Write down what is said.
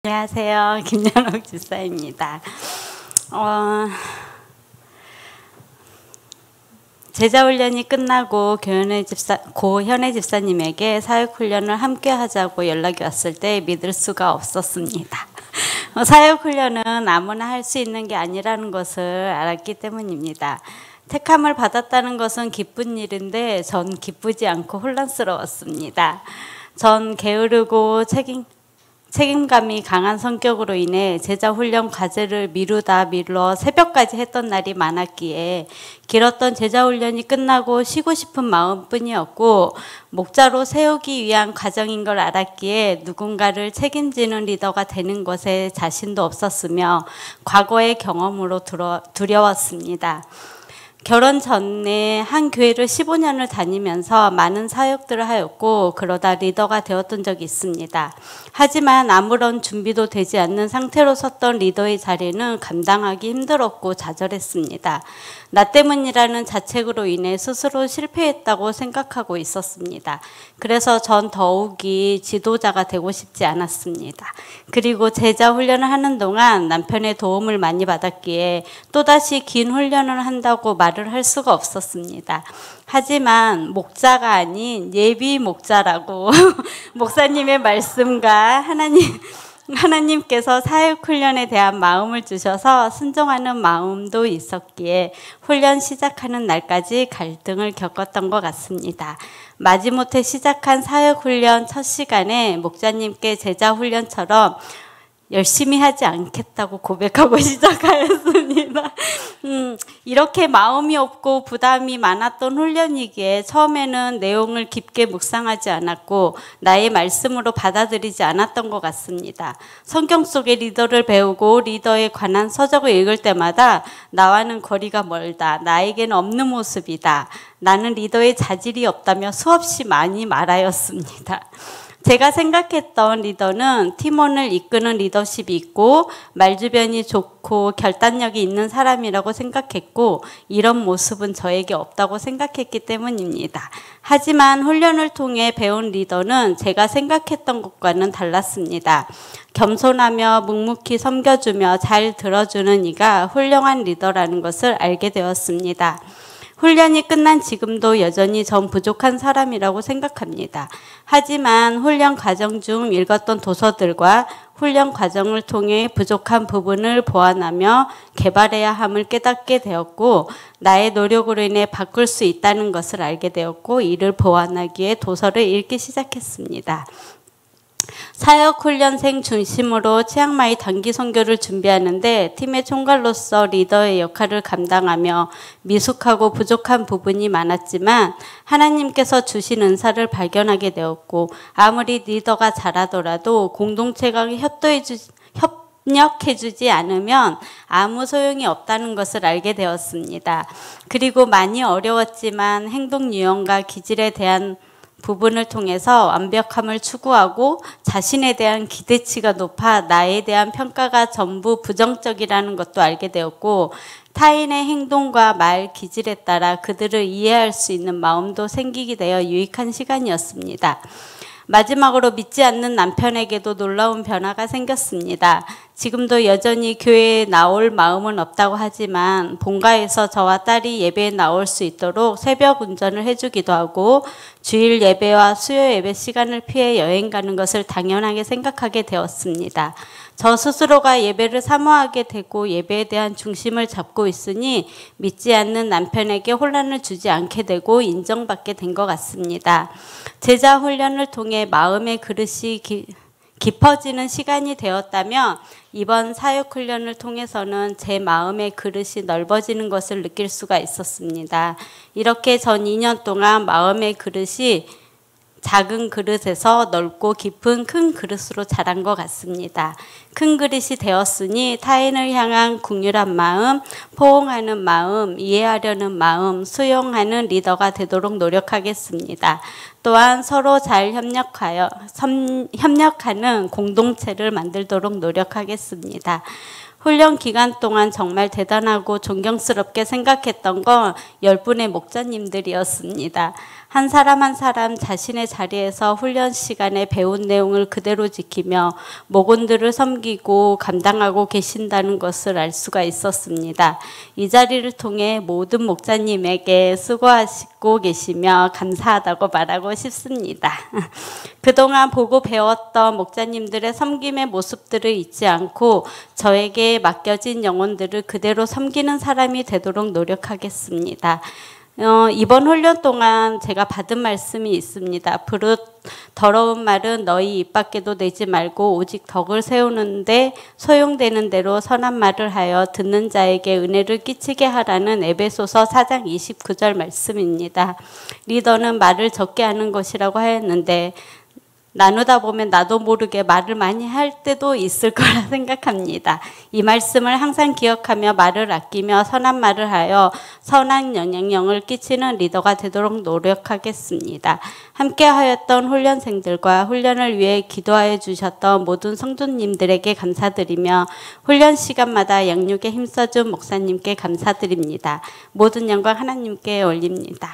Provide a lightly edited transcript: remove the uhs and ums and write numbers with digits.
안녕하세요. 김연옥 집사입니다. 제자훈련이 끝나고 고현애 집사님에게 사역훈련을 함께 하자고 연락이 왔을 때 믿을 수가 없었습니다. 사역훈련은 아무나 할 수 있는 게 아니라는 것을 알았기 때문입니다. 택함을 받았다는 것은 기쁜 일인데 전 기쁘지 않고 혼란스러웠습니다. 전 게으르고 책임감이 강한 성격으로 인해 제자훈련 과제를 미뤄 새벽까지 했던 날이 많았기에 길었던 제자훈련이 끝나고 쉬고 싶은 마음뿐이었고 목자로 세우기 위한 과정인 걸 알았기에 누군가를 책임지는 리더가 되는 것에 자신도 없었으며 과거의 경험으로 두려웠습니다. 결혼 전에 한 교회를 15년을 다니면서 많은 사역들을 하였고 그러다 리더가 되었던 적이 있습니다. 하지만 아무런 준비도 되지 않는 상태로 섰던 리더의 자리는 감당하기 힘들었고 좌절했습니다. 나 때문이라는 자책으로 인해 스스로 실패했다고 생각하고 있었습니다. 그래서 전 더욱이 지도자가 되고 싶지 않았습니다. 그리고 제자 훈련을 하는 동안 남편의 도움을 많이 받았기에 또다시 긴 훈련을 한다고 말을 할 수가 없었습니다. 하지만 목자가 아닌 예비 목자라고 목사님의 말씀과 하나님께서 사역훈련에 대한 마음을 주셔서 순종하는 마음도 있었기에 훈련 시작하는 날까지 갈등을 겪었던 것 같습니다. 마지못해 시작한 사역훈련 첫 시간에 목자님께 제자훈련처럼 열심히 하지 않겠다고 고백하고 시작하였습니다. 이렇게 마음이 없고 부담이 많았던 훈련이기에 처음에는 내용을 깊게 묵상하지 않았고 나의 말씀으로 받아들이지 않았던 것 같습니다. 성경 속의 리더를 배우고 리더에 관한 서적을 읽을 때마다 나와는 거리가 멀다. 나에게는 없는 모습이다. 나는 리더의 자질이 없다며 수없이 많이 말하였습니다. 제가 생각했던 리더는 팀원을 이끄는 리더십이 있고 말주변이 좋고 결단력이 있는 사람이라고 생각했고 이런 모습은 저에게 없다고 생각했기 때문입니다. 하지만 훈련을 통해 배운 리더는 제가 생각했던 것과는 달랐습니다. 겸손하며 묵묵히 섬겨주며 잘 들어주는 이가 훌륭한 리더라는 것을 알게 되었습니다. 훈련이 끝난 지금도 여전히 전 부족한 사람이라고 생각합니다. 하지만 훈련 과정 중 읽었던 도서들과 훈련 과정을 통해 부족한 부분을 보완하며 개발해야 함을 깨닫게 되었고 나의 노력으로 인해 바꿀 수 있다는 것을 알게 되었고 이를 보완하기에 도서를 읽기 시작했습니다. 사역훈련생 중심으로 치앙마이 단기 선교를 준비하는데 팀의 총괄로서 리더의 역할을 감당하며 미숙하고 부족한 부분이 많았지만 하나님께서 주신 은사를 발견하게 되었고 아무리 리더가 잘하더라도 공동체가 협력해주지 않으면 아무 소용이 없다는 것을 알게 되었습니다. 그리고 많이 어려웠지만 행동 유형과 기질에 대한 부분을 통해서 완벽함을 추구하고 자신에 대한 기대치가 높아 나에 대한 평가가 전부 부정적이라는 것도 알게 되었고 타인의 행동과 말 기질에 따라 그들을 이해할 수 있는 마음도 생기게 되어 유익한 시간이었습니다. 마지막으로 믿지 않는 남편에게도 놀라운 변화가 생겼습니다. 지금도 여전히 교회에 나올 마음은 없다고 하지만 본가에서 저와 딸이 예배에 나올 수 있도록 새벽 운전을 해주기도 하고 주일 예배와 수요 예배 시간을 피해 여행 가는 것을 당연하게 생각하게 되었습니다. 저 스스로가 예배를 사모하게 되고 예배에 대한 중심을 잡고 있으니 믿지 않는 남편에게 혼란을 주지 않게 되고 인정받게 된 것 같습니다. 제자 훈련을 통해 마음의 그릇이 깊어지는 시간이 되었다면 이번 사역 훈련을 통해서는 제 마음의 그릇이 넓어지는 것을 느낄 수가 있었습니다. 이렇게 전 2년 동안 마음의 그릇이 작은 그릇에서 넓고 깊은 큰 그릇으로 자란 것 같습니다. 큰 그릇이 되었으니 타인을 향한 긍휼한 마음, 포옹하는 마음, 이해하려는 마음, 수용하는 리더가 되도록 노력하겠습니다. 또한 서로 잘 협력하는 공동체를 만들도록 노력하겠습니다. 훈련 기간 동안 정말 대단하고 존경스럽게 생각했던 건 10분의 목자님들이었습니다. 한 사람 한 사람 자신의 자리에서 훈련 시간에 배운 내용을 그대로 지키며 목원들을 섬기고 감당하고 계신다는 것을 알 수가 있었습니다. 이 자리를 통해 모든 목자님에게 수고하시고 계시며 감사하다고 말하고 싶습니다. 그동안 보고 배웠던 목자님들의 섬김의 모습들을 잊지 않고 저에게 맡겨진 영혼들을 그대로 섬기는 사람이 되도록 노력하겠습니다. 이번 훈련 동안 제가 받은 말씀이 있습니다. 버릇 더러운 말은 너희 입 밖에도 내지 말고 오직 덕을 세우는데 소용되는 대로 선한 말을 하여 듣는 자에게 은혜를 끼치게 하라는 에베소서 4장 29절 말씀입니다. 리더는 말을 적게 하는 것이라고 하였는데 나누다 보면 나도 모르게 말을 많이 할 때도 있을 거라 생각합니다. 이 말씀을 항상 기억하며 말을 아끼며 선한 말을 하여 선한 영향력을 끼치는 리더가 되도록 노력하겠습니다. 함께 하였던 훈련생들과 훈련을 위해 기도하여 주셨던 모든 성도님들에게 감사드리며 훈련 시간마다 양육에 힘써준 목사님께 감사드립니다. 모든 영광 하나님께 올립니다.